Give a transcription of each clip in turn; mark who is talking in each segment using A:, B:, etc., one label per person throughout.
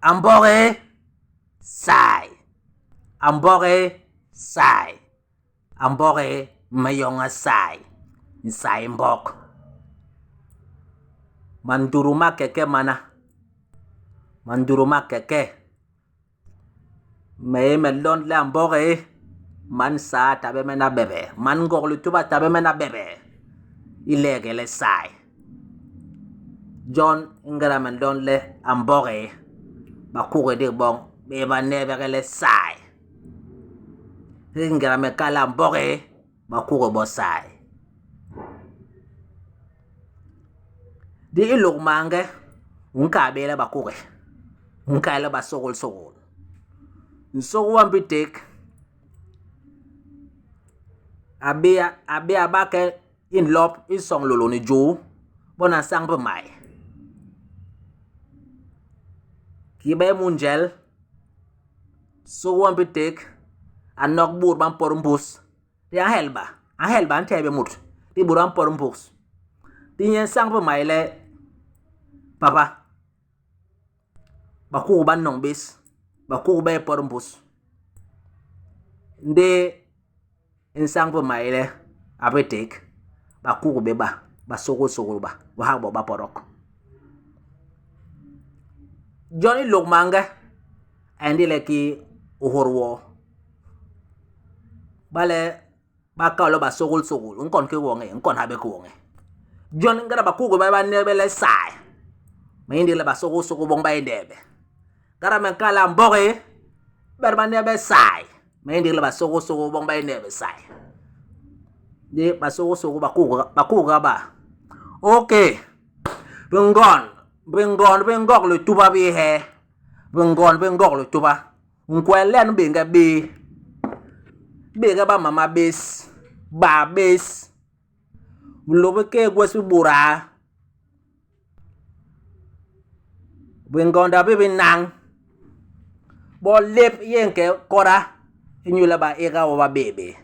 A: Ambore sai. Ambore sai. Ambore mayonga sai. Sai mbok. Manduruma keke mana. Manduruma keke. Me melon le ambore. Man sa tabe mena bebe. Man goglu tuba tabe mena bebe. Ilegele sai. John ingara melon le ambore. Bakure de bon. Beba nebele sai. Ingara me kala ambore. Bakure bo sai. Di ilok mange. Unka bela bakure. Unka ele ba sogol. Nsogol wampitek. Abia bake in lop isong lolo ni jo. Bona sang pe mai. Kibe munjel. So wampitek. Anok bur ban porumpus. Di ahelba antebe mut. Di buran porumpus. Di yen sang pe mai le. Papa. Baku ban nong bis. Baku be porumpus. Nde insang pe mai le. Apetek. Baku be ba. Ba sogol ba. Wahak bo ba porok. Johnny lok manga. Andi le ki uhorwo. Bale. Baka lo ba sogol. Unkon ke wonge. Unkon habe ke wonge. Johnny ngara baku be ba nebe le sai. Mayindi le ba sogol bong ba indebe. Gara men kala mbore. Berba nebe sai. Mayindi le ba sogol bong ba indebe sai. Di ba sogol baku ba. Okay. Bengok le tuba bi he. Bengok le tuba. Unkwelen benga bi. Bega ba mama bes. Ba bes. Lobe ke gwesu bura. Bengonda bebe nang. Bo lep yenke kora. Inyula ba ega wa bebe.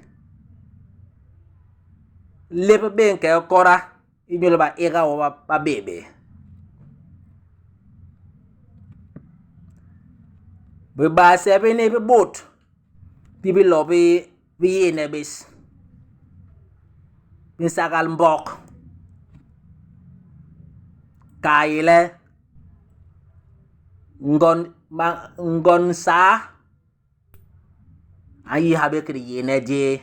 A: Lep benke kora. Inyula ba ega wa bebe. Beba sebe ne be bot. Bibi lobi bi ne bis. Bin sakal mbok. Kaile. Ngon sa. Ayi habe kri yene je.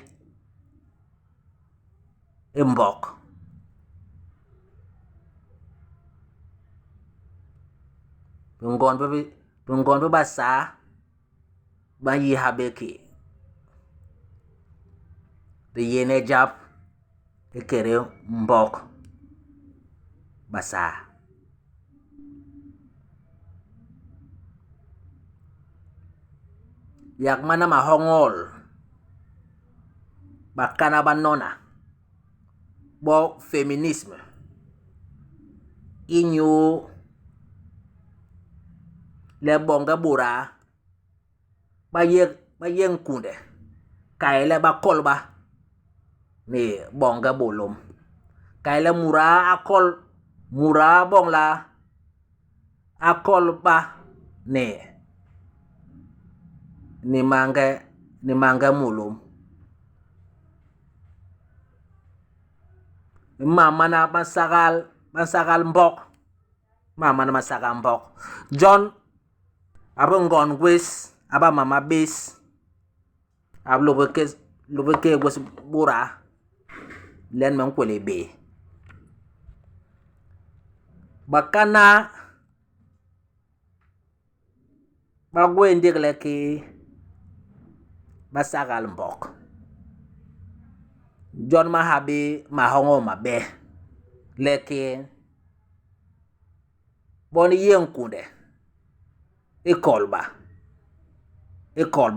A: Mbok. Ngon be ba sa. Ba yi habe ki. De yene jap. Ekere mbok. Basa. Yak mana mahongol. Bakana banona. Bo feminisme. Inyo. Le bonga bura. Ba yen kunde. Kaile ba kolba. Ni bonga bolom. Kaile mura akol. Mura bong la. Akol ba. Ni manga mulum. Mama na masakal mbok. Mama na masakal mbok. John. Aba ngon gwes. Aba mama bes. Aba lobeke gwes bura. Len man kwele be. Bakana. Bagwe ndigle ki. Masakal mbok. John mahabi mahongo mabe. Leke. Boni yen kunde. Ekolba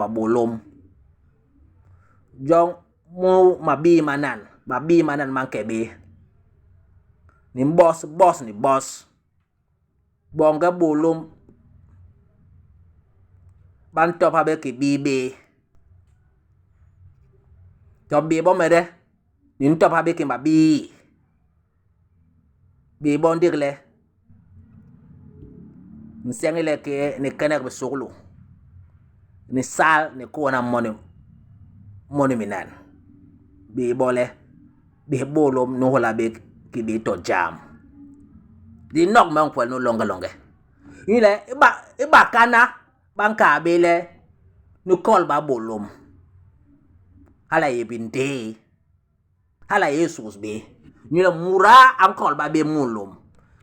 A: bolom. John mu mabi manan man kebe. Ni boss ni boss. Bonga bolom. Ban top habe ki bibe. Top bi bon mede. Ni top habe ki mabi. Bi bon digle. nsengile ke ni kenek be soglu ni sal ni ko na moni minan bi bole bi bolom no hola be ki bi to jam di nok man ko no longa ile iba kana banka bele no kol ba bolom hala yebinde hala Jesus be nyule mura am kol ba be mulum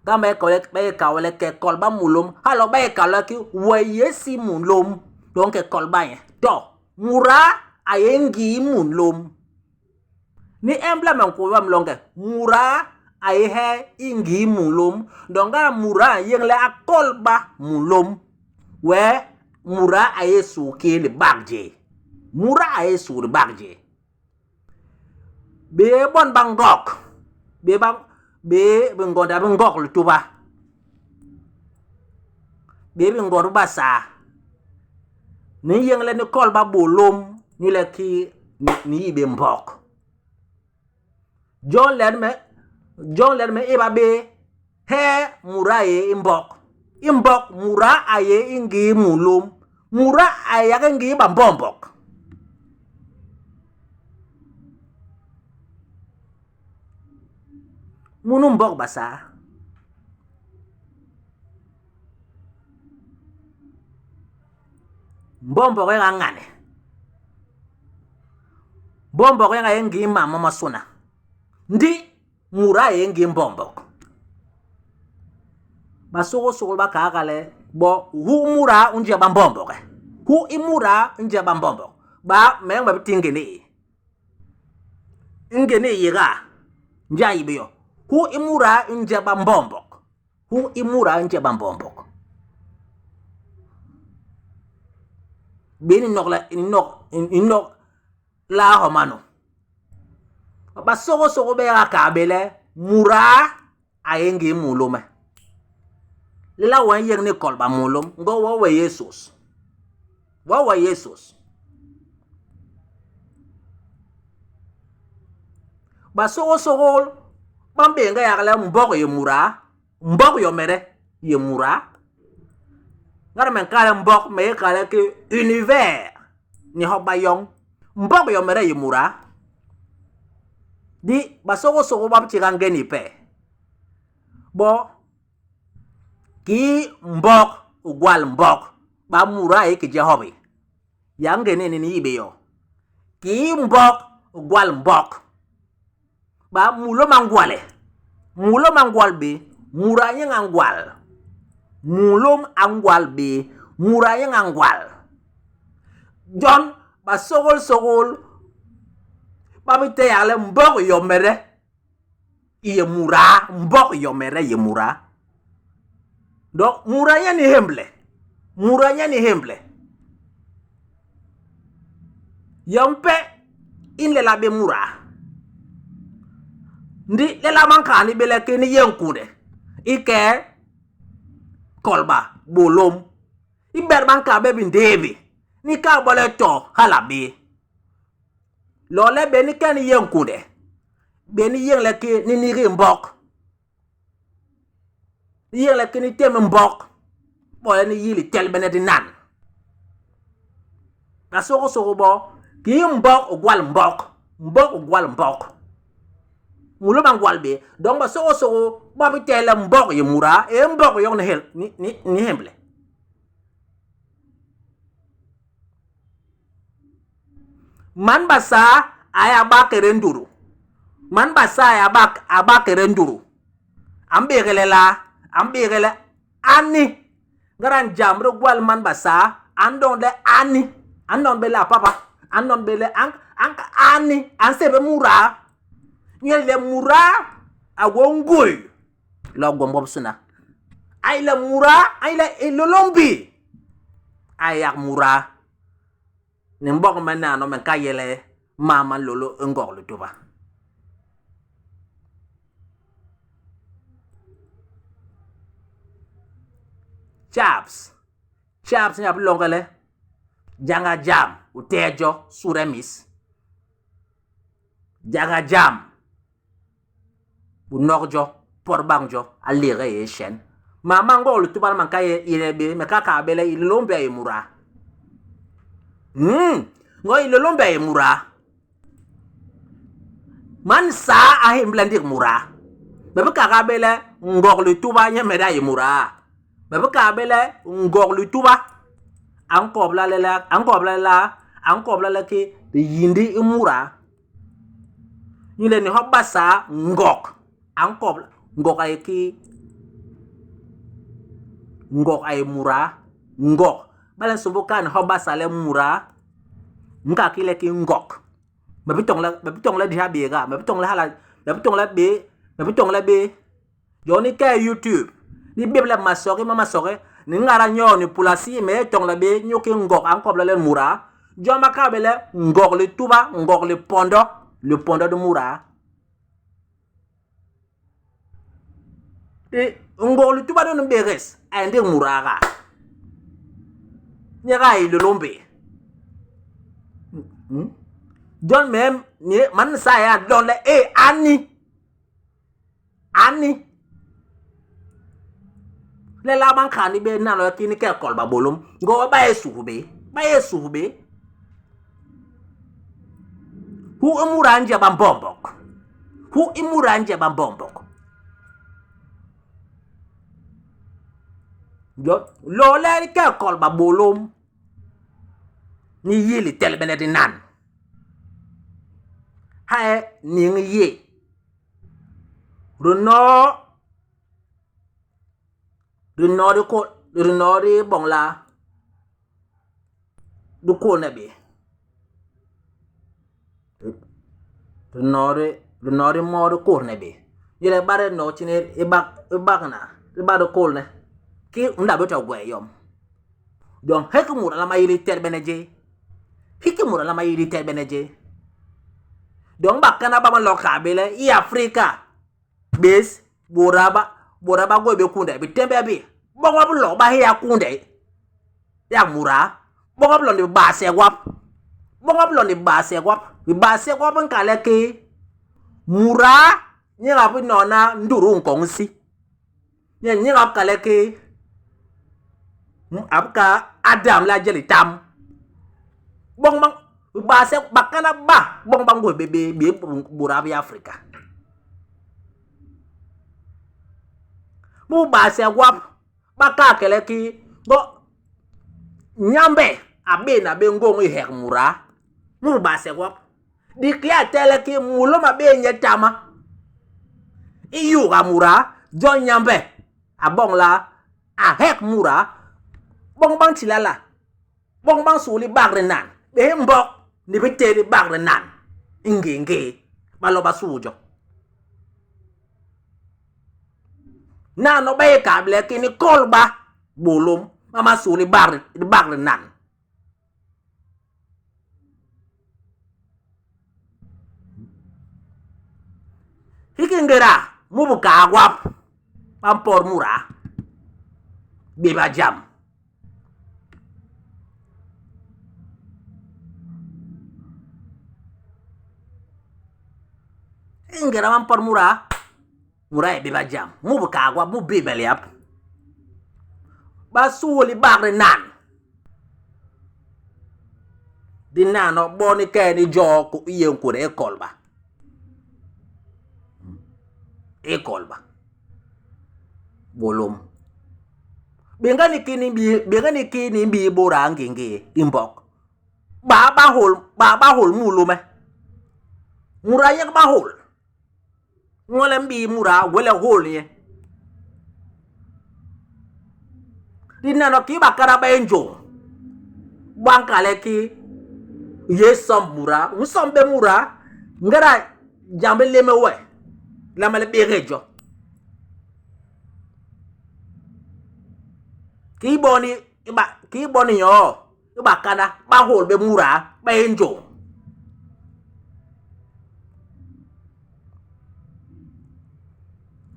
A: kama ko be ka wala ke kol ba mulum halo ba ka la ki wayesi mulum donc kol ba to mura ayengi mulum ni emblem ko wam longa mura ay he ingi mulum donga mura yeng le akol ba mulum we mura ayesu ke le bagje mura ayesu le bagje be bon bangok be ngonda bangok lu tuba be ngoru basa ni yeng le ni kol ba bolum ni le ki ni be mbok John ler me eba be he mura ye imbok mura aye ingi mulum mura aya ngi bambombok munum bok basa mbombo ko ngane bombo ko ngi mama masuna ndi mura yengi mbombo basoko ba kakale bo hu mura unje bambombo ke hu imura unje bambombo ba mengba bitingene ingene yiga nja yibiyo hu imura unje bambombo hu imura unje bambombo beni nok la homano basoko be ka bele mura ayengi muluma lela wan yeng ni kolba mulum ngo wa Jesus basoko bambe nga yakala mboko ye mura mboko yo mere ye mura ngara men kala mbok me kala ke univers ni hobayong mboko yo mere ye mura di basoko bam chirangeni pe bo ki mbok ugwal mbok ba mura e ke jehobi yangene ni ibeyo ki mbok ugwal mbok ba mulo mangwal be mura yen angwal mulom angwal be mura yen angwal John basoko babite yale mbok yo mere iye mura mbok yo mere ye mura donc mura yani hemble yompe in le labe mura ndi le la mankani bele ke ni yenkude ike kolba bolom iber banka be bindebi ni ka bole to halabi lo le be ni kan yenkude be ni yen le ke ni niri mbok yen le ke ni tem mbok bole ni yili tel benedi nan basoko bo ki mbok ogwal mbok mulo mangwal be donc basoko babi tel mbok ye mura e mbok yo ni hemble man basa aya bakere nduru man basa aya abakere nduru ambegele ani garan jamro gwal man basa andon be la papa andon be le an ani ansebe mura nyele mura agongoi lo gombo suna ay la mura ay la elolombi ayak mura ni mbok manano men kayele mama lolo ngorlu tuba chaps nyap longale janga jam utejo suremis janga jam bu nokjo porbangjo alire ye shen mama ngol tuba man kay ilebe me kaka bele ilombe e mura ngo ilombe e mura man sa a himlandik mura be kaka bele ngol tuba nya me da e mura be bele ngol tuba an kobla la ke de yindi imura yile ni hobasa ngok an kobla ngok ay ki ngok ay mura ngok bala subukan hobasa le mura nka kile ki ngok be bitong la di habega be bitong la hala be bitong la be joni ka YouTube ni bibla masoke mama soke ni ngara nyoni pulasi me tong la be nyoki ngok an kobla le mura joma ka bele ngok le tuba ngok le pondo de mura e ngok le tuba do mberes ande mura ga nyaka ile lombe John mem ni man saya don le ani le la ban khani be na lo kini ke kol ba bolum go ba esube hu umuranje bambombok lo le ke kol ba bolum ni yili tel benedi nan hae ni ngi Runo de bongla du ko nabi Runo de mo de ko nabi yele bare no chine e bagna e ba de ko ne ki nda be to gwe yom don hekmu la mayili tel beneje hikmu la mayili tel beneje don bakana ba man loka bele i Afrika bes boraba go be kunde be tembe be bongo bu lo ba ya kunde ya mura bongo bu lo ni ba se wap bi ba se wap nkale ke mura nyira bu nona nduru nkonsi nyira kale ke abka Adam la jeli tam bong bang ba se bakana ba bong bang go be mura bi Afrika mu ba se wap baka kele ki go nyambe abe na be ngong hek mura mu ba se wap di kya tele ki mulo ma be nyetama iyu ga mura jon nyambe abong la a hek mura bong bang tilala bong bang suli bagre nan be mbok ni be tele bagre nan ingenge baloba sujo na no be kable kini kolba bolum mama suli bagre nan hikingera mubuka agwap pampor mura beba jam ingera pampor mura e beba jam mubuka agwap mu beba liap basuli bagre nan dinano boni keni joko yen ko e kolba bolum bengani kini bi bora ngenge imbok ba hol mulume mura yak ba hol ngole mbi mura wele hol ye dinano ki bakara ba enjo bankale ki yesom mura usombe mura ngara jambe lemewe la male berejo ki boni yo iba kana ba hol be mura ba enjo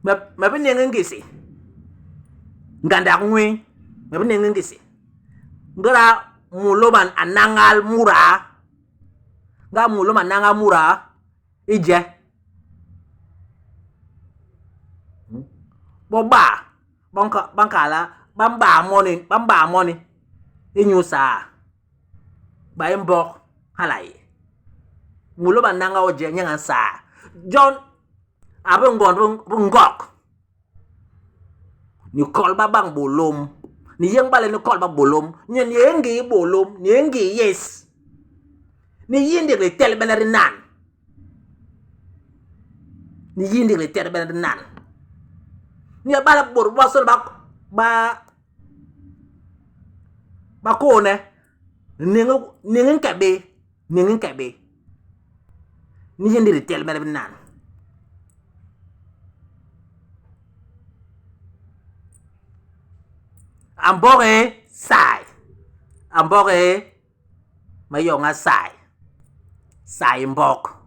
A: me be nengen gisi nganda ngwe me be nengen gisi ngara muloman anangal mura ga muloman anangal mura ije boba bankala bamba moni inyusa ba imbok halai mulo bananga oje nyanga sa John abeng ngok ni kolba bang bolom ni yang bale ni kolba bolom nyen yengi bolom ni yengi yes ni yindi le tel beler nan ni yindi le tel beler nan ni bala bor wasol ba ko ne ningin kabe ni yindi le tel beler nan ambore sai mayonga sai mbok